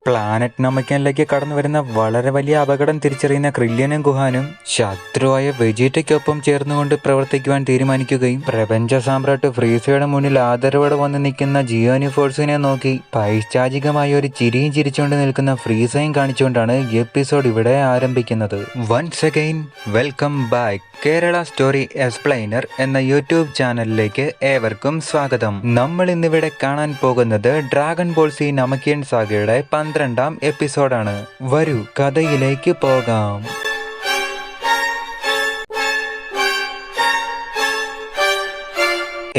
Planet നമയ്ക്കനിലേക്ക് കടന്നു വരുന്ന വളരെ വലിയ അപകടം തിരിച്ചറിയുന്ന ക്രില്യനും ഗുഹാനും ശത്രുവായ വെജീറ്റയ്ക്കൊപ്പം ചേർന്നുകൊണ്ട് പ്രവർത്തിക്കുവാൻ തീരുമാനിക്കുകയും പ്രപഞ്ച സാമ്രാട്ട് ഫ്രീസയുടെ മുന്നിൽ ആദരവോടെ വന്ന് നിൽക്കുന്ന ജിയോനി ഫോഴ്സിനെ നോക്കി പൈശാചികമായ ഒരു ചിരിയും ചിരിച്ചുകൊണ്ട് നിൽക്കുന്ന ഫ്രീസയും കാണിച്ചുകൊണ്ടാണ് എപ്പിസോഡ് ഇവിടെ ആരംഭിക്കുന്നത്. Once again welcome back Kerala story explainer എന്ന യൂട്യൂബ് ചാനലിലേക്ക് ഏവർക്കും സ്വാഗതം. നമ്മൾ ഇന്നിവിടെ കാണാൻ പോകുന്നത് ഡ്രാഗൺ ബോൾ സി നമക്കിയൻ സാഗയുടെ 12ാം എപ്പിസോഡാണ്. വരൂ കഥയിലേക്ക് പോകാം.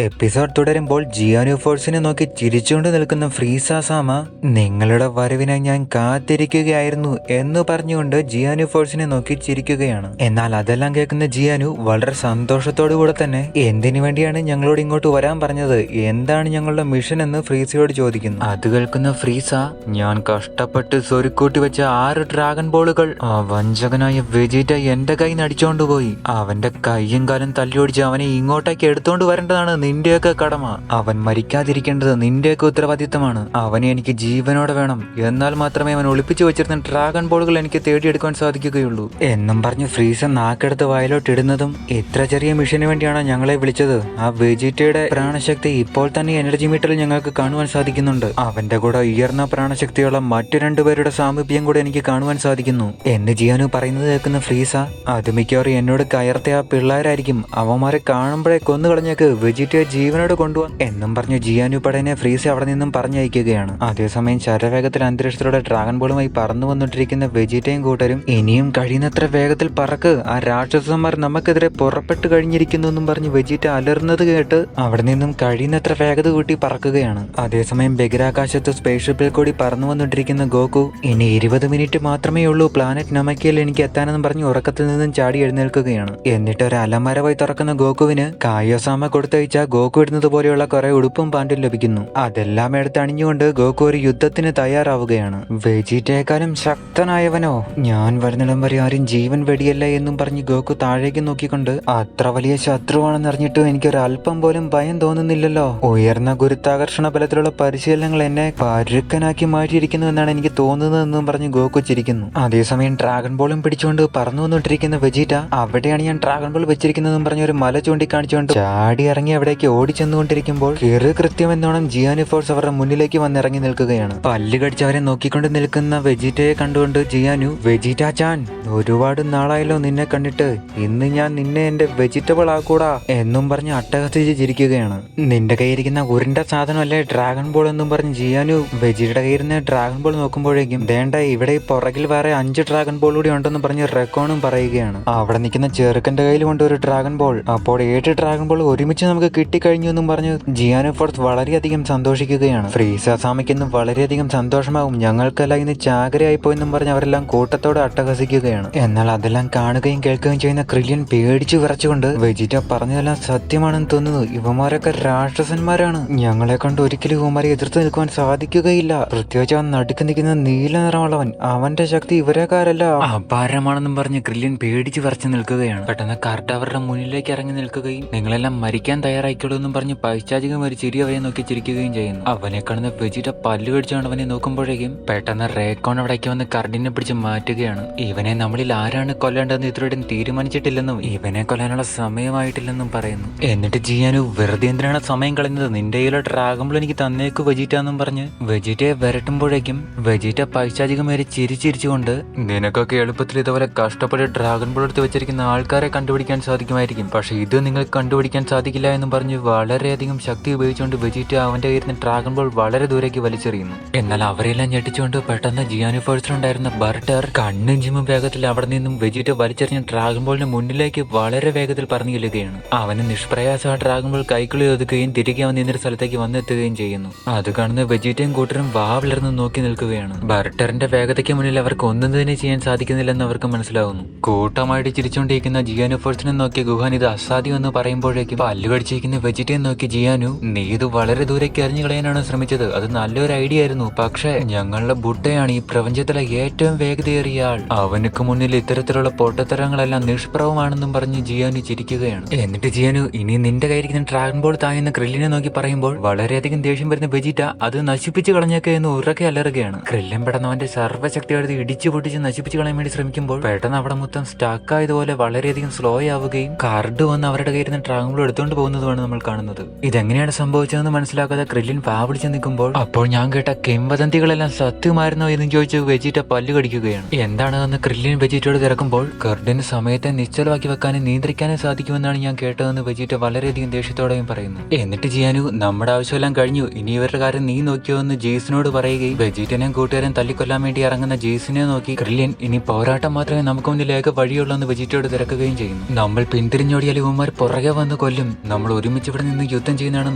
എപ്പിസോഡ് തുടരുമ്പോൾ ജിയോനി ഫോഴ്സിനെ നോക്കി ചിരിച്ചുകൊണ്ട് നിൽക്കുന്ന ഫ്രീസ സാമ നിങ്ങളുടെ വരവിനായി ഞാൻ കാത്തിരിക്കുകയായിരുന്നു എന്ന് പറഞ്ഞുകൊണ്ട് ജിയോനി ഫോഴ്സിനെ നോക്കി ചിരിക്കുകയാണ്. എന്നാൽ അതെല്ലാം കേൾക്കുന്ന ജിയാനു വളരെ സന്തോഷത്തോടു കൂടെ തന്നെ എന്തിനു വേണ്ടിയാണ് ഞങ്ങളോട് ഇങ്ങോട്ട് വരാൻ പറഞ്ഞത്, എന്താണ് ഞങ്ങളുടെ മിഷൻ എന്ന് ഫ്രീസയോട് ചോദിക്കുന്നു. അത് കേൾക്കുന്ന ഫ്രീസ, ഞാൻ കഷ്ടപ്പെട്ട് സ്വരുക്കൂട്ടി വെച്ച 6 ഡ്രാഗൺ ബോളുകൾ ആ വഞ്ചകനായ വെജീറ്റ എന്റെ കൈ നടിച്ചോണ്ടുപോയി. അവന്റെ കൈയും കാലും തല്ലിയോടിച്ച് അവനെ ഇങ്ങോട്ടേക്ക് എടുത്തോണ്ട് വരേണ്ടതാണ് നിന്റെയൊക്കെ കടമ. അവൻ മരിക്കാതിരിക്കേണ്ടത് നിന്റെയൊക്കെ ഉത്തരവാദിത്തമാണ്. അവനെ എനിക്ക് ജീവനോടെ വേണം. എന്നാൽ മാത്രമേ അവൻ ഒളിപ്പിച്ചു വെച്ചിരുന്ന ഡ്രാഗൺ ബോളുകൾ എനിക്ക് തേടിയെടുക്കാൻ സാധിക്കുകയുള്ളൂ എന്നും പറഞ്ഞ് ഫ്രീസ നാക്കെടുത്ത് വയലോട്ട് ഇടുന്നതും ഇത്ര ചെറിയ മിഷന് വേണ്ടിയാണോ ഞങ്ങളെ വിളിച്ചത്? ആ വെജിറ്റയുടെ പ്രാണശക്തി ഇപ്പോൾ തന്നെ എനർജി മീറ്ററിൽ ഞങ്ങൾക്ക് കാണുവാൻ സാധിക്കുന്നുണ്ട്. അവന്റെ കൂടെ ഉയർന്ന പ്രാണശക്തിയുള്ള മറ്റു 2 പേരുടെ സാമീപ്യം കൂടെ എനിക്ക് കാണുവാൻ സാധിക്കുന്നു എന്ന് ജിയാനു പറയുന്നത് കേൾക്കുന്ന ഫ്രീസ, അത് മിക്കവാറും എന്നോട് കയർത്ത ആ പിള്ളേരായിരിക്കും. അവന്മാരെ കാണുമ്പോഴേ കൊന്നുകളഞ്ഞേക്ക്, വെജിറ്റ ജീവനോട് കൊണ്ടുപോകാൻ എന്നും പറഞ്ഞു ജിയാനു പടനെ ഫ്രീസ അവിടെ നിന്നും പറഞ്ഞയക്കുകയാണ്. അതേസമയം ശരവേഗത്തിൽ അന്തരീക്ഷത്തിലൂടെ ഡ്രാഗൺ ബോളുമായി പറന്നു വന്നിട്ടിരിക്കുന്ന വെജിറ്റയും കൂട്ടരും ഇനിയും കഴിയുന്നത്ര വേഗത്തിൽ പറക്ക്, ആ രാക്ഷസന്മാർ നമുക്കെതിരെ പുറപ്പെട്ടു കഴിഞ്ഞിരിക്കുന്നു എന്നും പറഞ്ഞ് വെജിറ്റ അലർന്നത് കേട്ട് അവിടെ നിന്നും കഴിയുന്നത്ര വേഗത കൂട്ടി പറക്കുകയാണ്. അതേസമയം ബഹിരാകാശത്ത് സ്പേസ് ഷിപ്പിൽ കൂടി പറന്നു വന്നിട്ടിരിക്കുന്ന ഗോകു ഇനി 20 മിനിറ്റ് മാത്രമേ ഉള്ളൂ പ്ലാനറ്റ് നമക്കിയിൽ എനിക്ക് എത്താനെന്നും പറഞ്ഞ് ഉറക്കത്തിൽ നിന്നും ചാടി എഴുന്നേൽക്കുകയാണ്. എന്നിട്ട് ഒരു അലമരവായി തുറക്കുന്ന ഗോകുവിന് കായോസാമ കൊടുത്തയച്ച ഗോകു ഇടുന്നത് പോലെയുള്ള കുറെ ഉടുപ്പും പാൻറ്റും ലഭിക്കുന്നു. അതെല്ലാം എടുത്ത് അണിഞ്ഞുകൊണ്ട് ഗോകു ഒരു യുദ്ധത്തിന് തയ്യാറാവുകയാണ്. വെജിറ്റയേക്കാളും ശക്തനായവനോ, ഞാൻ വരുന്നിടം വരെ ആരും ജീവൻ വെടിയല്ല എന്നും പറഞ്ഞ് ഗോകു താഴേക്ക് നോക്കിക്കൊണ്ട്, അത്ര വലിയ ശത്രുവാണെന്ന് അറിഞ്ഞിട്ടും എനിക്കൊരു അല്പം പോലും ഭയം തോന്നുന്നില്ലല്ലോ. ഉയർന്ന ഗുരുത്വാകർഷണ ബലത്തിലുള്ള പരിശീലനങ്ങൾ എന്നെ പരുക്കനാക്കി മാറ്റിയിരിക്കുന്നു എന്നാണ് എനിക്ക് തോന്നുന്നതെന്നും പറഞ്ഞ് ഗോകു ചിരിക്കുന്നു. അതേസമയം ഡ്രാഗൺ ബോളും പിടിച്ചുകൊണ്ട് പറന്നു വന്നിട്ടിരിക്കുന്ന വെജിറ്റ, അവിടെയാണ് ഞാൻ ഡ്രാഗൺ ബോൾ വെച്ചിരിക്കുന്നതെന്നും പറഞ്ഞ് ഒരു മല ചൂണ്ടിക്കാണിച്ചുകൊണ്ട് ചാടി ഇറങ്ങി അവിടേക്ക് ഓടിച്ചെന്നുകൊണ്ടിരിക്കുമ്പോൾ കൃത്യം എന്നോണം ജിയാനി ഫോഴ്സ് അവരുടെ മുന്നിലേക്ക് വന്നിറങ്ങി നിൽക്കുകയാണ്. പല്ല് കടിച്ച് അവരെ നോക്കിക്കൊണ്ട് നിൽക്കുന്ന വെജിറ്റയെ കണ്ടുകൊണ്ട് ജിയാനു, വെജിറ്റ ചാൻ, ഒരുപാട് നാളായല്ലോ നിന്നെ കണ്ടിട്ട്, ഇന്ന് ഞാൻ നിന്നെ എന്റെ വെജിറ്റബിൾ ആക്കൂടാ എന്നും പറഞ്ഞ് അട്ടഹസിച്ച് ചിരിക്കുകയാണ്. നിന്റെ കയ്യിരിക്കുന്ന ഉരുണ്ട സാധനമല്ലേ ഡ്രാഗൺ ബോൾ എന്നും പറഞ്ഞ് ജിയാനു വെജിറ്റയുടെ കയ്യിരുന്ന ഡ്രാഗൺ ബോൾ നോക്കുമ്പോഴേക്കും, ദേണ്ട ഇവിടെ പുറകിൽ വേറെ 5 ഡ്രാഗൺ ബോൾ കൂടി ഉണ്ടെന്ന് പറഞ്ഞ് റെക്കോണും പറയുകയാണ്. അവിടെ നിൽക്കുന്ന ചെറുക്കന്റെ കയ്യിൽ കൊണ്ട് ഒരു ഡ്രാഗൺ ബോൾ, അപ്പോൾ 7 ഡ്രാഗൺ ബോൾ ഒരുമിച്ച് നമുക്ക് കിട്ടിക്കഴിഞ്ഞു എന്നും പറഞ്ഞ് ജിയാനു ഫോഴ്സ് വളരെയധികം സന്തോഷിക്കുകയാണ്. ഫ്രീസ സാമയ്ക്കൊന്നും വളരെയധികം സന്തോഷമാവും, ഞങ്ങൾക്കല്ല ഇന്ന് ചാകരയായിപ്പോയെന്നും പറഞ്ഞ് അവരെല്ലാം കൂട്ടത്തോടെ അട്ടഹസിക്കുകയാണ്. എന്നാൽ അതെല്ലാം കാണുകയും കേൾക്കുകയും ചെയ്യുന്ന ക്രില്യൻ പേടിച്ചു വിറച്ചുകൊണ്ട്, വെജിറ്റ പറഞ്ഞതെല്ലാം സത്യമാണെന്ന് തോന്നുന്നു, ഇവന്മാരൊക്കെ രാക്ഷസന്മാരാണ്, ഞങ്ങളെ കൊണ്ട് ഒരിക്കലും ഇവന്മാരെ എതിർത്ത് നിൽക്കുവാൻ സാധിക്കുകയില്ല. പ്രത്യേകിച്ച് ആ നടുക്ക് നിൽക്കുന്ന നീല നിറമുള്ളവൻ, അവന്റെ ശക്തി ഇവരെക്കാരല്ല, അപാരമാണെന്നും പറഞ്ഞ് ക്രില്യൻ പേടിച്ചു വിറച്ചു നിൽക്കുകയാണ്. പെട്ടെന്ന് കറക്റ്റ് അവരുടെ മുന്നിലേക്ക് ഇറങ്ങി നിൽക്കുകയും, നിങ്ങളെല്ലാം മരിക്കാൻ തയ്യാറായിക്കോളൂ എന്നും പറഞ്ഞ് പൈശാചികം ഒരു ചിരി അവരെ നോക്കി ചിരിക്കുകയും ചെയ്യുന്നു. അവനെ കാണുന്ന വെജിറ്റ പല്ല് കടിച്ചുകൊണ്ട് അവനെ നോക്കുമ്പോഴേക്കും പെട്ടെന്ന് റേക്കോൺ അവിടേക്ക് വന്ന് കർഡിനെ പിടിച്ച് മാറ്റുകയാണ്. ഇവനെ നമ്മളിൽ ആരാണ് കൊല്ലേണ്ടതെന്ന് ഇത്രയും തീരുമാനിച്ചിട്ടില്ലെന്നും ഇവനെ കൊല്ലാനുള്ള സമയമായിട്ടില്ലെന്നും പറയുന്നു. എന്നിട്ട് ജിയാനു, വെറുതെ എന്തിനാണ് സമയം കളയുന്നത്, നിന്റെ കയ്യിലെ ഡ്രാഗൺ ബോൾ എനിക്ക് തന്നേക്ക് വെജിറ്റ എന്നും പറഞ്ഞ് വെജിറ്റയെ വരട്ടുമ്പോഴേക്കും വെജിറ്റ പൈശാചികം വരെ ചിരിച്ചിരിച്ചുകൊണ്ട്, നിനക്കൊക്കെ എളുപ്പത്തിൽ ഇതുപോലെ കഷ്ടപ്പെട്ട് ഡ്രാഗൺ ബോൾ എടുത്ത് വെച്ചിരിക്കുന്ന ആൾക്കാരെ കണ്ടുപിടിക്കാൻ സാധിക്കുമായിരിക്കും, പക്ഷെ ഇത് നിങ്ങൾക്ക് കണ്ടുപിടിക്കാൻ സാധിക്കില്ല എന്നും പറഞ്ഞ് വളരെയധികം ശക്തി ഉപയോഗിച്ചുകൊണ്ട് വെജിറ്റ അവന്റെ കയ്യിൽ ഡ്രാഗൺ ബോൾ വളരെ ദൂരേക്ക് വലിച്ചെറിയുന്നു. എന്നാൽ അവരെല്ലാം ഞെട്ടിച്ചുകൊണ്ട് പെട്ടെന്ന് ജിയാനി ഫോഴ്സിലുണ്ടായിരുന്ന ബർട്ടർ കണ്ണും ജിമ്മും വേഗത്തിൽ അവിടെ നിന്നും വെജിറ്റ വലിച്ചെറിഞ്ഞ ഡ്രാഗൺ ബോളിന് മുന്നിലേക്ക് വളരെ വേഗത്തിൽ പറഞ്ഞു ചെല്ലുകയാണ്. അവന് നിഷ്പ്രയാസം ആ ഡ്രാഗൺ ബോൾ കൈക്കുള്ളിൽ ഒതുക്കുകയും തിരികെ അവൻ നിന്നൊരു സ്ഥലത്തേക്ക് വന്നെത്തുകയും ചെയ്യുന്നു. അത് കാണുന്ന വെജിറ്റയും കൂട്ടരും വാവിളർന്ന് നോക്കി നിൽക്കുകയാണ്. ബർട്ടറിന്റെ വേഗതയ്ക്ക് മുന്നിൽ അവർക്ക് ഒന്നും തന്നെ ചെയ്യാൻ സാധിക്കുന്നില്ലെന്ന് അവർക്ക് മനസ്സിലാവുന്നു. കൂട്ടമായിട്ട് ചിരിച്ചുകൊണ്ടിരിക്കുന്ന ജിയാനി ഫോഴ്സിനെ നോക്കിയ ഗുഹാൻ ഇത് അസാധ്യം എന്ന് പറയുമ്പോഴേക്കും പല്ല് കടിച്ചിരിക്കുന്ന ഇരിക്കുന്ന വെജിറ്റേറിയൻ നോക്കി ജിയാനു, നീ ഇത് വളരെ ദൂരേക്ക് എറിഞ്ഞു കളയാനാണ് ശ്രമിച്ചത്. അത് നല്ലൊരു ഐഡിയ ആയിരുന്നു. പക്ഷേ ഞങ്ങളുടെ ബുട്ടയാണ് ഈ പ്രപഞ്ചത്തിലെ ഏറ്റവും വേഗതയേറിയ ആൾ. അവനക്ക് മുന്നിൽ ഇത്തരത്തിലുള്ള പൊട്ടത്തരങ്ങളെല്ലാം നിഷ്പ്രഭമാണെന്നും പറഞ്ഞ് ജിയാനു ചിരിക്കുകയാണ്. എന്നിട്ട് ജിയാനു, ഇനി നിന്റെ കയ്യിരിക്കുന്ന ഡ്രാഗൺ ബോൾ തായെന്ന് ക്രില്ലിനെ നോക്കി പറയുമ്പോൾ വളരെയധികം ദേഷ്യം വരുന്ന വെജിറ്റ അത് നശിപ്പിച്ചു കളഞ്ഞേക്കെ എന്ന് ഉറക്കെ അലറുകയാണ്. ക്രില്ലൻ പെട്ടെന്ന് അവന്റെ സർവ്വശക്തിയോടെ ഇടിച്ചു പൊട്ടിച്ച് നശിപ്പിച്ചു കളയാൻ വേണ്ടി ശ്രമിക്കുമ്പോൾ പെട്ടെന്ന് അവിടെ മൊത്തം സ്റ്റക്ക് ആയതുപോലെ വളരെയധികം സ്ലോ ആവുകയും കർഡ് വന്ന് അവരുടെ കയ്യിൽ നിന്ന് ഡ്രാഗൺ ബോൾ എടുത്തുകൊണ്ട് പോകുന്നതുമാണ് നമ്മൾ കാണുന്നത്. ഇതെങ്ങനെയാണ് സംഭവിച്ചതെന്ന് മനസ്സിലാക്കാതെ ക്രില്ലിൻ വാവിളിച്ച് നിൽക്കുമ്പോൾ അപ്പോൾ ഞാൻ കേട്ട കിംവദന്തികളെല്ലാം സത്യമായിരുന്നോ എന്ന് ചോദിച്ച് വെജിറ്റ പല്ല് കടിക്കുകയാണ്. എന്താണെന്ന് ക്രില്ലിൻ വെജിറ്റയോട് തിരക്കുമ്പോൾ കർഡിന് സമയത്തെ നിശ്ചലമാക്കി വെക്കാനും നിയന്ത്രിക്കാനും സാധിക്കുമെന്നാണ് ഞാൻ കേട്ടതെന്ന് വെജിറ്റ വളരെയധികം ദേഷ്യത്തോടെയും പറയുന്നു. എന്നിട്ട് ജിയാനു, നമ്മുടെ ആവശ്യമെല്ലാം കഴിഞ്ഞു, ഇനി ഇവരുടെ കാര്യം നീ നോക്കിയോ എന്ന് ജെയ്സിനോട് പറയുകയും വെജിറ്റനെയും കൂട്ടുകാരൻ തല്ലിക്കൊല്ലാൻ വേണ്ടി ഇറങ്ങുന്ന ജെയ്സിനെ നോക്കി ക്രില്ലിൻ, ഇനി പോരാട്ടം മാത്രമേ നമുക്ക് മുന്നിലേക്ക് വഴിയുള്ളൂ എന്ന് വെജിറ്റയോട് തിരക്കുകയും ചെയ്യുന്നു. നമ്മൾ പിന്തിരിഞ്ഞോടിയാൽ ഇവന്മാർ പുറകെ വന്ന് കൊല്ലും, നമ്മൾ ഒരുമിച്ച് ഇവിടെ നിന്ന് യുദ്ധം ചെയ്യുന്നതാണ്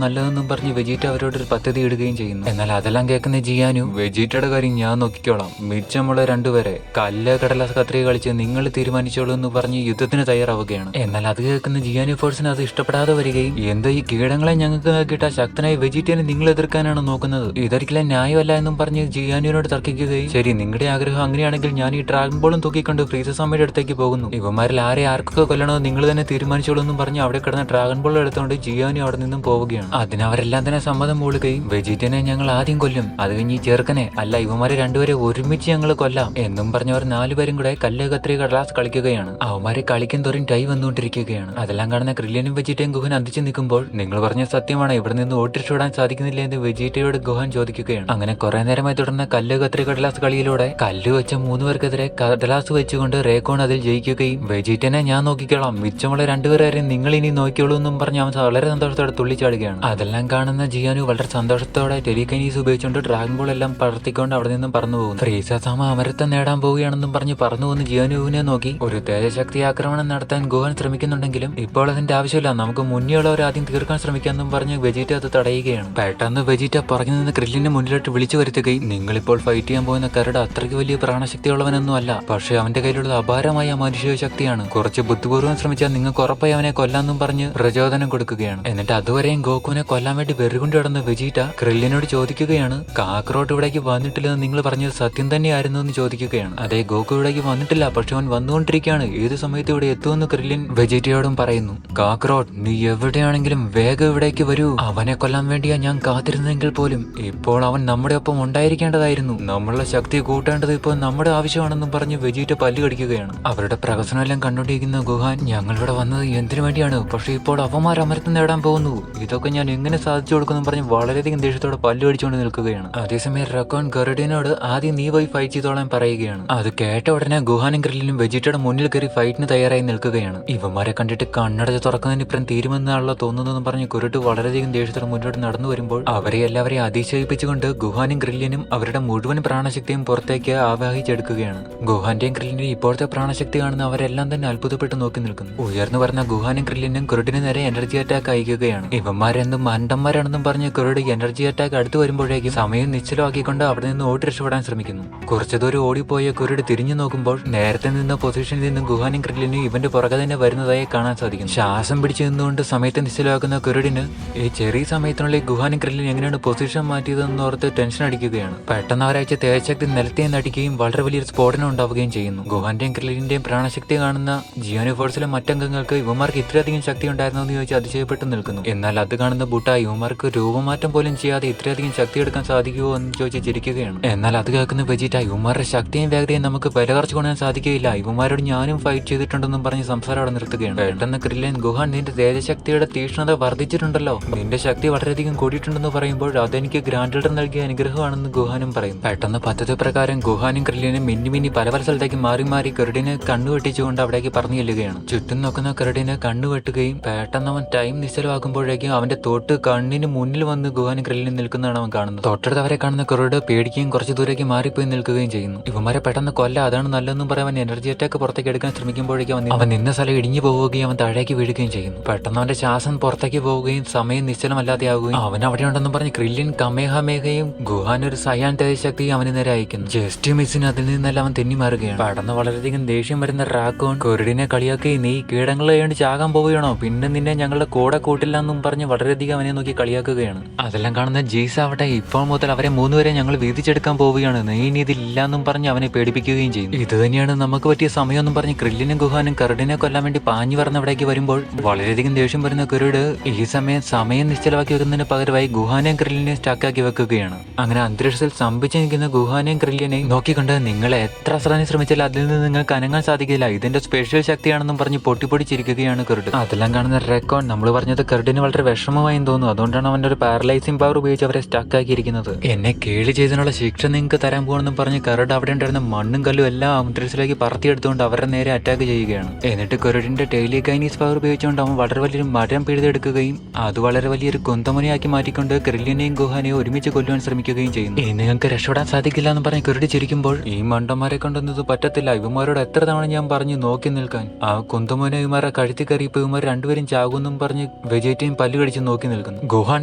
നല്ലതെന്നും പറഞ്ഞ് വെജിറ്റ അവരോടൊരു പദ്ധതി ഇടുകയും ചെയ്യുന്നു. എന്നാൽ അതെല്ലാം കേൾക്കുന്ന ജിയാനു, വെജിറ്റയുടെ കാര്യം ഞാൻ നോക്കിക്കോളാം, മിച്ചമുള്ള രണ്ടുപേരെ കല്ല് കടലാസ് കത്രിക കളിച്ച് നിങ്ങൾ തീരുമാനിച്ചോളൂ എന്ന് പറഞ്ഞ് യുദ്ധത്തിന് തയ്യാറാവുകയാണ്. എന്നാൽ അത് കേൾക്കുന്ന ജിയാനു ഫോഴ്സിന് അത് ഇഷ്ടപ്പെടാതെ വരികയും, എന്താ ഈ കീടങ്ങളെ ഞങ്ങൾക്ക് കിട്ടാൻ ശക്തനായ വെജിറ്റേനെ നിങ്ങൾ എതിർക്കാനാണ് നോക്കുന്നത്, ഇതൊരിക്കലും ന്യായമല്ല എന്നും പറഞ്ഞ് ജിയാനുവിനോട് തർക്കിക്കുകയും, ശരി നിങ്ങളുടെ ആഗ്രഹം അങ്ങനെയാണെങ്കിൽ ഞാൻ ഈ ഡ്രാഗൺ ബോളും തൂക്കിക്കൊണ്ട് ഫ്രീസസ് അമ്മയുടെ അടുത്തേക്ക് പോകുന്നു, ഇവന്മാരിൽ ആർക്കൊക്കെ കൊല്ലണോ നിങ്ങൾ തന്നെ തീരുമാനിച്ചോളൂ എന്നും പറഞ്ഞ് അവിടെ കിടന്ന ഡ്രാഗൺ ബോൾ എടുത്തുകൊണ്ട് ജിയാനു അവിടെ നിന്നും പോവുകയാണ്. അതിനവരെല്ലാം തന്നെ സമ്മതം മൂളുകയും, വെജിറ്റനെ ഞങ്ങൾ ആദ്യം കൊല്ലും, അത് കഴിഞ്ഞ് ഈ ചെറുക്കനെ അല്ല ഇവന്മാരെ രണ്ടുപേരെ ഒരുമിച്ച് ഞങ്ങൾ കൊല്ലാം എന്നും പറഞ്ഞവർ നാലുപേരും കൂടെ കല്ല് കത്രി കടലാസ് കളിക്കുകയാണ്. അവന്മാരെ കളിക്കാൻ തോറും ടൈ വന്നുകൊണ്ടിരിക്കുകയാണ്. അതെല്ലാം കാണുന്ന ക്രില്ലിനും വെജിറ്റയും ഗുഹൻ അന്തിച്ചു നിൽക്കുമ്പോൾ, നിങ്ങൾ പറഞ്ഞ സത്യമാണ്, ഇവിടെ നിന്ന് ഓട്ടിച്ചോടാൻ സാധിക്കുന്നില്ല എന്ന് വെജിറ്റയോട് ഗുഹൻ ചോദിക്കുകയാണ്. അങ്ങനെ കുറെ നേരമായി തുടർന്ന കല്ല് കത്രി കടലാസ് കളിയിലൂടെ കല്ല് വെച്ച 3 പേർക്കെതിരെ കടലാസ് വെച്ചുകൊണ്ട് റേക്കോൺ അതിൽ ജയിക്കുകയും, വെജിറ്റനെ ഞാൻ നോക്കിക്കോളാം, മിച്ചമുള്ള രണ്ടുപേരെയും നിങ്ങൾ ഇനി നോക്കിയോളൂ എന്നും പറഞ്ഞ് അവൻ വളരെ സന്തോഷത്തോടെ തുള്ളിച്ചാടുകയാണ്. അതെല്ലാം കാണുന്ന ജിയാനു വളരെ സന്തോഷത്തോടെ ടെലികൈനീസ് ഉപയോഗിച്ചുകൊണ്ട് ഡ്രാഗൺ ബോൾ എല്ലാം പറത്തിക്കൊണ്ട് അവിടെ നിന്നും പറന്നു പോകുന്നു. ഫ്രീസാസാമ അമരത്വം നേടാൻ പോവുകയാണെന്നും പറഞ്ഞ് പറന്നു പോകുന്ന ജിയാനുവിനെ നോക്കി ഒരു തേജശക്തി ആക്രമണം നടത്താൻ ഗുഹൻ ശ്രമിക്കുന്നുണ്ടെങ്കിലും ഇപ്പോൾ അതിന്റെ ആവശ്യമില്ല, നമുക്ക് മുന്നേയുള്ളവർ ആദ്യം തീർക്കാൻ ശ്രമിക്കാമെന്നും പറഞ്ഞ് വെജിറ്റ അത് തടയുകയാണ്. പെട്ടെന്ന് വെജിറ്റ പറഞ്ഞു നിന്ന് ക്രില്ലിന്റെ മുന്നിലോട്ട് വിളിച്ചു വരുത്തുകയും, നിങ്ങളിപ്പോൾ ഫൈറ്റ് ചെയ്യാൻ പോകുന്ന കരട് അത്രയ്ക്ക് വലിയ പ്രാണശക്തിയുള്ളവനൊന്നും അല്ല, പക്ഷേ അവന്റെ കയ്യിലുള്ള അപാരമായ മനുഷ്യ ശക്തിയാണ്, കുറച്ച് ബുദ്ധിപൂർവ്വം ശ്രമിച്ചാൽ നിങ്ങൾക്ക് ഉറപ്പായി അവനെ കൊല്ലാമെന്നും പറഞ്ഞ് പ്രചോദനം കൊടുക്കുകയാണ്. എന്നിട്ട് അതുവരെയും ഗോകുവിനെ കൊല്ലാൻ വേണ്ടി വെറുകൊണ്ട് കിടന്ന വെജിറ്റ ക്രില്ലിനോട് ചോദിക്കുകയാണ്, കാക്രോട്ട് ഇവിടേക്ക് വന്നിട്ടില്ലെന്ന് നിങ്ങൾ പറഞ്ഞത് സത്യം തന്നെയായിരുന്നു എന്ന് ചോദിക്കുകയാണ്. അതെ, ഗോകു ഇവിടേക്ക് വന്നിട്ടില്ല, പക്ഷെ അവൻ വന്നുകൊണ്ടിരിക്കുകയാണ്, ഏത് സമയത്ത് ഇവിടെ എത്തുമെന്ന് ക്രില്ലിൻ വെജിറ്റയോടും പറയുന്നു. കാക്രോട്ട്, നീ എവിടെയാണെങ്കിലും വേഗം ഇവിടേക്ക് വരൂ, അവനെ കൊല്ലാൻ വേണ്ടിയാ ഞാൻ കാത്തിരുന്നെങ്കിൽ പോലും ഇപ്പോൾ അവൻ നമ്മുടെ ഒപ്പം ഉണ്ടായിരിക്കേണ്ടതായിരുന്നു, നമ്മളുടെ ശക്തി കൂട്ടേണ്ടത് ഇപ്പോൾ നമ്മുടെ ആവശ്യമാണെന്നും പറഞ്ഞ് വെജിറ്റ പല്ല് കടിക്കുകയാണ്. അവരുടെ പ്രഹസനമെല്ലാം കണ്ടുകൊണ്ടിരിക്കുന്ന ഗുഹാൻ, ഞങ്ങളിവിടെ വന്നത് എന്തിനു വേണ്ടിയാണ്, പക്ഷെ ഇപ്പോൾ അവന്മാർ അമരത്വം നേടാൻ പോകുന്നു, ഇതൊക്കെ ഞാൻ എങ്ങനെ സാധിച്ചു കൊടുക്കുന്നു പറഞ്ഞ് വളരെയധികം ദേഷ്യത്തോടെ പല്ല് കടിച്ചുകൊണ്ട് നിൽക്കുകയാണ്. അതേസമയം റക്കോൺ ഗറുഡിനോട് ആദ്യം നീ പോയി ഫൈറ്റ് ചെയ്തോളാൻ പറയുകയാണ്. അത് കേട്ട ഉടനെ ഗുഹാനും ഗ്രില്ലിനും വെജിറ്റയുടെ മുന്നിൽ കയറി ഫൈറ്റിന് തയ്യാറായി നിൽക്കുകയാണ്. ഇവന്മാരെ കണ്ടിട്ട് കണ്ണടച്ച് തുറക്കുന്നതിന് ഇപ്പം തീരുമെന്നാണല്ലോ തോന്നുന്നതെന്ന് പറഞ്ഞ് കുരുട്ട് വളരെയധികം ദേഷ്യത്തോടെ മുന്നോട്ട് നടന്നു വരുമ്പോൾ അവരെ എല്ലാവരെയും അതിശയിപ്പിച്ചുകൊണ്ട് ഗുഹാനും ഗ്രില്ലിനും അവരുടെ മുഴുവൻ പ്രാണശക്തിയും പുറത്തേക്ക് ആവാഹിച്ചെടുക്കുകയാണ്. ഗുഹാന്റെയും ഗ്രില്ലിന്റെയും ഇപ്പോഴത്തെ പ്രാണശക്തി കാണുന്ന അവരെല്ലാം തന്നെ അത്ഭുതപ്പെട്ട് നോക്കി നിൽക്കുന്നു. ഉയർന്നു പറഞ്ഞ ഗുഹാനും ഗ്രില്ലിനും കുരുട്ടിന് നേരെ എനർജി അറ്റാക്ക് അയക്കുകയാണ്. ഇവന്മാരെന്തും മണ്ടന്മാരാണെന്നും പറഞ്ഞ് കുരുട് എനർജി അറ്റാക്ക് അടുത്ത് വരുമ്പോഴേക്കും സമയം നിശ്ചലമാക്കിക്കൊണ്ട് അവിടെ നിന്ന് ഓടി രക്ഷപ്പെടാൻ ശ്രമിക്കുന്നു. കുറച്ചു ദൂരം ഓടിപ്പോയ കുരുട് തിരിഞ്ഞു നോക്കുമ്പോൾ നേരത്തെ നിന്ന പൊസിഷനിൽ നിന്ന് ഗുഹാനും ഗ്രില്ലിനും ഇവന്റെ പുറകെ തന്നെ വരുന്നതായി കാണാൻ സാധിക്കും. ശ്വാസം പിടിച്ചു നിന്നുകൊണ്ട് സമയത്തെ നിശ്ചലമാക്കുന്ന കുരുടിന് ഈ ചെറിയ സമയത്തിനുള്ളിൽ ഗുഹാനും ഗ്രില്ലിനും എങ്ങനെയാണ് പൊസിഷൻ മാറ്റിയതെന്ന് ഓർത്ത് ടെൻഷൻ അടിക്കുകയാണ്. പെട്ടെന്ന് ഒരാഴ്ച തേജശക്തി നിലത്തെ നടിക്കുകയും വളരെ വലിയൊരു സ്ഫോടനം ഉണ്ടാവുകയും ചെയ്യുന്നു. ഗുഹാന്റെയും ഗ്രില്ലിന്റെയും പ്രാണശക്തി കാണുന്ന ജിയാനു ഫോഴ്സിലെ മറ്റംഗങ്ങൾക്ക് ഇവന്മാർക്ക് ഇത്രയധികം ശക്തി ഉണ്ടായിരുന്നു എന്ന് ചോദിച്ച് അതിശയപ്പെട്ട് നിൽക്കുന്നു. എന്നാൽ അത് കാണുന്ന ബുട്ട ഇവന്മാർക്ക് രൂപമാറ്റം പോലും ചെയ്യാതെ ഇത്രയധികം ശക്തി എടുക്കാൻ സാധിക്കുമോ എന്ന് ചോദിച്ച് ചിരിക്കുകയാണ്. എന്നാൽ അത് കേൾക്കുന്ന വെജിറ്റ ഇവന്മാരുടെ ശക്തിയും വേഗതയും നമുക്ക് വില കുറച്ച് കൊണ്ടാൻ സാധിക്കുകയില്ല, ഇവന്മാരോട് ഞാനും ഫൈറ്റ് ചെയ്തിട്ടുണ്ടെന്നും പറഞ്ഞ് സംസാരം അവിടെ നിർത്തുകയാണ്. പെട്ടെന്ന് ക്രില്ലിൻ, ഗുഹാൻ നിന്റെ തേജശക്തിയുടെ തീക്ഷ്ണത വർദ്ധിച്ചിട്ടുണ്ടല്ലോ, നിന്റെ ശക്തി വളരെയധികം കൂടിയിട്ടുണ്ടെന്ന് പറയുമ്പോൾ അതെനിക്ക് ഗ്രാൻഡ് എൽഡർ നൽകിയ അനുഗ്രഹമാണെന്ന് ഗുഹാനും പറയും. പെട്ടെന്ന് പദ്ധതി പ്രകാരം ഗുഹാനും ക്രില്ലിനും മിന്നി പല സ്ഥലത്തേക്ക് മാറി മാറി കെറുഡിനെ കണ്ണുവെട്ടിച്ചുകൊണ്ട് അവിടേക്ക് പറഞ്ഞു ചെല്ലുകയാണ്. ചുറ്റും നോക്കുന്ന കെറുഡിനെ കണ്ണുവെട്ടുകയും പെട്ടെന്ന് അവൻ ടൈം നിശ്ചലമാക്കുമ്പോഴേക്കും അവന്റെ തൊട്ട് കണ്ണിന് മുന്നിൽ വന്ന് ഗുഹാനും ക്രില്ലിനും നിൽക്കുന്നതാണ് അവൻ കാണുന്നത്. തൊട്ടടുത്ത് അവരെ കാണുന്ന കെറുഡ് പേടിക്കുകയും കുറച്ച് ദൂരേക്ക് മാറിപ്പോയി നിൽക്കുകയും ചെയ്യുന്നു. ഇവന്മാരെ പെട്ടെന്ന് കൊല്ല, അതാണ് നല്ലതെന്നും പറയാൻ അവൻ എനർജി അറ്റാക്ക് പുറത്തേക്ക് എടുക്കാൻ ശ്രമിക്കുമ്പോഴേക്കും അവൻ നിന്ന സ്ഥലം ഇടിഞ്ഞു പോവുകയും അവൻ താഴേക്ക് വീഴുകയും ചെയ്യുന്നു. പെട്ടെന്ന് അവന്റെ ശ്വാസം പുറത്തേക്ക് പോവുകയും സമയം നിശ്ചലമല്ലാതെ ആവുകയും അവൻ അവിടെ ഉണ്ടെന്നും പറഞ്ഞ് ക്രില്ലിൻ കമേഹമേഹയും ഗുഹാൻ ഒരു സയാൻ തേജശക്തിയും അവന് നേരെ അയക്കുന്നു. ജസ്റ്റ് മിസ്സിന് അതിൽ നിന്നെല്ലാം അവൻ തെന്നി മാറുകയാണ്. പെട്ടെന്ന് വളരെയധികം ദേഷ്യം വരുന്ന റാക്കോൺ കുരുടിനെ കളിയാക്കി, നീ കീടങ്ങളെ വേണ്ടി ചാകാൻ പോവുകയാണോ, പിന്നെ നിന്നെ ഞങ്ങളുടെ കൂടെ കൂട്ടില്ല എന്നും പറഞ്ഞ് വളരെയധികം അവനെ നോക്കി കളിയാക്കുകയാണ്. അതെല്ലാം കാണുന്ന ജീസ് ആവട്ടെ ഇപ്പോൾ മുതൽ അവരെ 3 പേരെ ഞങ്ങൾ വീതിച്ചെടുക്കാൻ പോവുകയാണ്, നീ ഇനി ഇതില്ല എന്നും പറഞ്ഞ് അവനെ പേടിപ്പിക്കുകയും ചെയ്യുന്നു. ഇത് തന്നെയാണ് നമുക്ക് പറ്റിയ സമയമെന്നും പറഞ്ഞ് ക്രില്ലിനും ഗുഹാനും കരടിനെ കൊല്ലാൻ വേണ്ടി പാഞ്ഞു പറഞ്ഞ അവിടേക്ക് വരുമ്പോൾ വളരെയധികം ദേഷ്യം വരുന്ന കരട് ഈ സമയം നിശ്ചലമാക്കി വെക്കുന്നതിന് പകരമായി ഗുഹാനെയും ക്രില്ലിനെയും സ്റ്റാക്കാക്കി വെക്കുകയാണ്. അങ്ങനെ അന്തരീക്ഷത്തിൽ സ്തംഭിച്ചു നിൽക്കുന്ന ഗുഹാനെയും ക്രില്ലിനെയും നോക്കിക്കൊണ്ട് നിങ്ങളെ എത്ര അസ്രാനും ശ്രമിച്ചാലും അതിൽ നിന്ന് നിങ്ങൾക്ക് അനങ്ങാൻ സാധിക്കില്ല, ഇതിന്റെ സ്പെഷ്യൽ ശക്തിയാണെന്നും പറഞ്ഞ് പൊട്ടിപ്പൊടിച്ചിരിക്കുകയാണ് കരട്. അതെല്ലാം കാണുന്ന റെക്കോൺ നമ്മൾ പറഞ്ഞത് കരടിന് വളരെ വിഷമമായി തോന്നുന്നു, അതുകൊണ്ടാണ് അവന്റെ ഒരു പാരലൈസിംഗ് പവർ ഉപയോഗിച്ച് അവരെ സ്റ്റാക്കാക്കിയിരിക്കുന്നത്. എന്നെ കേളി ചെയ്തതിനുള്ള ശിക്ഷ നിങ്ങൾക്ക് തരാൻ പോകണമെന്നും പറഞ്ഞ് കരട് അവിടെ ഉണ്ടായിരുന്ന മണ്ണും കല്ലും എല്ലാം അന്തരീക്ഷത്തിലേക്ക് പറത്തിയെടുത്തുകൊണ്ട് അവരുടെ നേരെ അറ്റാക്ക് ചെയ്യുകയാണ്. എന്നിട്ട് കരടിന്റെ ടെലികൈനീസ് പവർ ഉപയോഗിച്ചുകൊണ്ട് അവൻ വളരെ വലിയൊരു മരം പിഴുതെടുക്കുകയും അത് വളരെ വലിയൊരു കുന്തമുനയാക്കി മാറ്റിക്കൊണ്ട് ക്രില്ലിനെയും ഗുഹാനെയും ഒരുമിച്ച് കൊല്ലുവാൻ ശ്രമിക്കുകയും ചെയ്യുന്നു. ഇനി നിങ്ങൾക്ക് രക്ഷപ്പെടാൻ സാധിക്കില്ല എന്ന് പറഞ്ഞ് കരട് ചിരിക്കുമ്പോൾ ഈ മണ്ടന്മാരെ കൊണ്ടൊന്നും ഇത് പറ്റത്തില്ല, ഇവന്മാരോട് എത്ര തവണ ഞാൻ പറഞ്ഞു നോക്കി നിൽക്കാൻ, ആ കുന്തമുന ഇവന്മാരെ കഴുത്തി കയറിയപ്പോൾ ഇവന്മാർ രണ്ടുപേരും ചാകുമെന്നും പറഞ്ഞ് വെജേറ്റയും പല്ല് കടിച്ച് നോക്കി നിൽക്കുന്നു. ഗുഹാൻ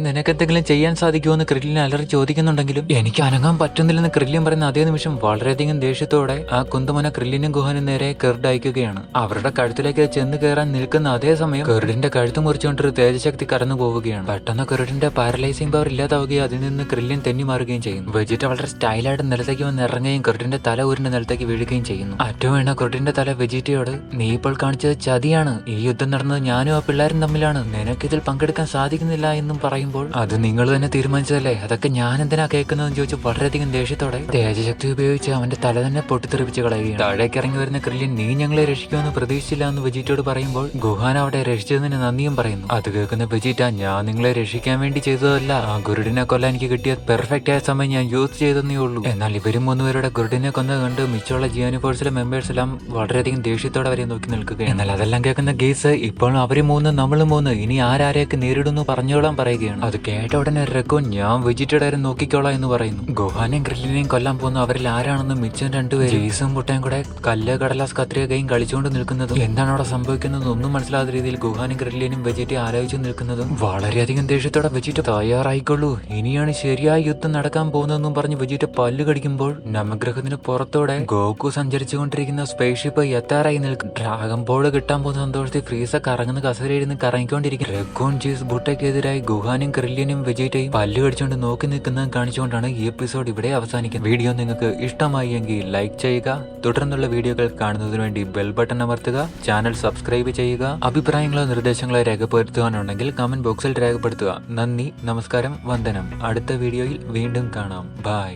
നിനക്ക് എന്തെങ്കിലും ചെയ്യാൻ സാധിക്കുമോ എന്ന് ക്രില്ലിനെ അലറി ചോദിക്കുന്നുണ്ടെങ്കിലും എനിക്ക് അനങ്ങാൻ പറ്റുന്നില്ലെന്ന് ക്രില്ലിൻ പറയുന്ന അതേ നിമിഷം വളരെയധികം ദേഷ്യത്തോടെ ആ കുന്തമുന ക്രില്ലിനും ഗുഹാനും നേരെ കെർഡ് അയക്കുകയാണ്. അവരുടെ കഴുത്തിലേക്ക് ചെന്ന് കയറാൻ നിൽക്കുന്ന അതേ സമയം കെർഡിന്റെ കഴുത്ത് മുറിച്ചുകൊണ്ടൊരു തേജശക്തി കടന്നു പോവുകയാണ്. പെട്ടെന്ന് കെർഡിന്റെ പാരലൈസിംഗ് പവർ ഇല്ലാതാവുകയും അതിൽ നിന്ന് ക്രില്ലിൻ തെന്നി മാറുകയും ചെയ്യുന്നു. വെജിറ്റ വളരെ സ്റ്റൈലായിട്ട് നിലത്തേക്ക് വന്ന് ഇറങ്ങുകയും കെർഡിന്റെ തല ഉരുണ്ട് നിലത്തേക്ക് വീഴുകയും ചെയ്യുന്നു. ഏറ്റവും വേണ്ട കെർഡിന്റെ തല വെജിറ്റയോട് നീ ഇപ്പോൾ കാണിച്ചത് ചതിയാണ്, ഈ യുദ്ധം നടന്നത് ഞാനും ആ പിള്ളേരും തമ്മിലാണ്, നിനക്കിതിൽ പങ്കെടുക്കാൻ സാധിക്കുന്നില്ല എന്നും പറയുമ്പോൾ അത് നിങ്ങൾ തന്നെ തീരുമാനിച്ചതല്ലേ, അതൊക്കെ ഞാൻ എന്തിനാ കേൾക്കുന്നതെന്ന് ചോദിച്ചു വളരെയധികം ദേഷ്യത്തോടെ തേജശക്തി ഉപയോഗിച്ച് അവന്റെ തല തന്നെ പൊട്ടിത്തെറിപ്പിച്ച് കളയുകയാണ്. താഴേക്ക് ഇറങ്ങി വരുന്ന ക്രില്ലിൻ നീ ഞങ്ങളെ രക്ഷിക്കുമെന്ന് പ്രതീക്ഷിച്ചില്ല എന്ന് വെജിറ്റയോട് പറയുമ്പോൾ ഗുഹാൻ അവിടെ രക്ഷിച്ചതിന് നന്ദിയും പറയുന്നു. അത് കേൾക്കുന്ന വെജിറ്റ ഞാൻ നിങ്ങളെ രക്ഷിക്കാൻ വേണ്ടി ചെയ്തതല്ല, ആ ഗുരുഡിനെ കൊല്ലാൻ എനിക്ക് കിട്ടിയ പെർഫെക്റ്റ് ആയ സമയം ഞാൻ യൂസ് ചെയ്തതേ ഉള്ളൂ. എന്നാൽ ഇവരും 3 പേരുടെ ഗുരുഡിനെ കൊന്നത് കണ്ട് മിച്ചുള്ള ജിയാനി ഫോഴ്സിലെ മെമ്പേഴ്സ് എല്ലാം വളരെയധികം ദേഷ്യത്തോടെ അവരെ നോക്കി നിൽക്കുകയാണ്. എന്നാൽ അതെല്ലാം കേൾക്കുന്ന ഗീസ് ഇപ്പോൾ അവര് 3 നമ്മളും 3 ഇനി ആരാരെയൊക്കെ നേരിടുന്നു പറഞ്ഞോളാൻ പറയുകയാണ്. അത് കേട്ട ഉടനെ റെക്കോൻ ഞാൻ വെജിറ്റയുടെ കാര്യം നോക്കിക്കോളാം എന്ന് പറയുന്നു. ഗുഹാനെയും ഗ്രില്ലിനെയും കൊല്ലാൻ പോകുന്ന അവരിൽ ആരാണെന്ന് മിച്ചം 2 പേര് ജീസും മുട്ടയും കൂടെ കല്ല് കടലാസ് കത്രികയും കളിച്ചുകൊണ്ട് നിൽക്കുന്നതും എന്താണ് അവിടെ സംഭവിക്കുന്നത് ഒന്നും മനസ്സിലാത്ത രീതിയിൽ ഗുഹാനും ഗ്രില്ലിനും വെജിറ്റയെ ആലോചിച്ച് നിൽക്കുന്നതും വളരെയധികം ദേഷ്യത്തോടെ വെജിറ്റ തയ്യാറായിക്കൊള്ളൂ, ഇനിയാണ് ശരിയായ യുദ്ധം നടക്കാൻ പോകുന്നതെന്നും പറഞ്ഞ് വെജിറ്റ പല്ല് കടിക്കുമ്പോൾ നവഗ്രഹത്തിന് പുറത്തോടെ ഗോകു സഞ്ചരിച്ചുകൊണ്ടിരിക്കുന്ന സ്പേസ് ഷിപ്പ് എത്താറായി നിൽക്കും. ഡ്രാഗൺ ബോൾ കിട്ടാൻ പോകുന്ന സന്തോഷത്തിൽ ഫ്രീസ കറങ്ങുന്ന കസരയിരുന്ന് കറങ്ങിക്കൊണ്ടിരിക്കും. റെക്കോൺ ജീസ് ബുട്ടയ്ക്കെതിരായി ഗുഹാനും ക്രില്ലിനും വെജിറ്റയും പല്ല് കടിച്ചുകൊണ്ട് നോക്കി നിൽക്കുന്നത് കാണിച്ചുകൊണ്ടാണ് ഈ എപ്പിസോഡ് ഇവിടെ അവസാനിക്കുന്നത്. വീഡിയോ നിങ്ങൾക്ക് ഇഷ്ടമായി എങ്കിൽ ലൈക്ക് ചെയ്യുക, തുടർന്നുള്ള വീഡിയോകൾ കാണുന്നതിന് വേണ്ടി ബെൽ ബട്ടൺ അമർത്തുക, ചാനൽ സബ്സ്ക്രൈബ് ചെയ്യുക, അഭിപ്രായങ്ങളോ നിർദ്ദേശങ്ങളോ രേഖപ്പെടുത്തുവാനുണ്ടെങ്കിൽ കമന്റ് ബോക്സിൽ രേഖപ്പെടുത്തുക. നന്ദി, നമസ്കാരം, വന്ദനം. അടുത്ത വീഡിയോയിൽ വീണ്ടും കാണാം. ബൈ.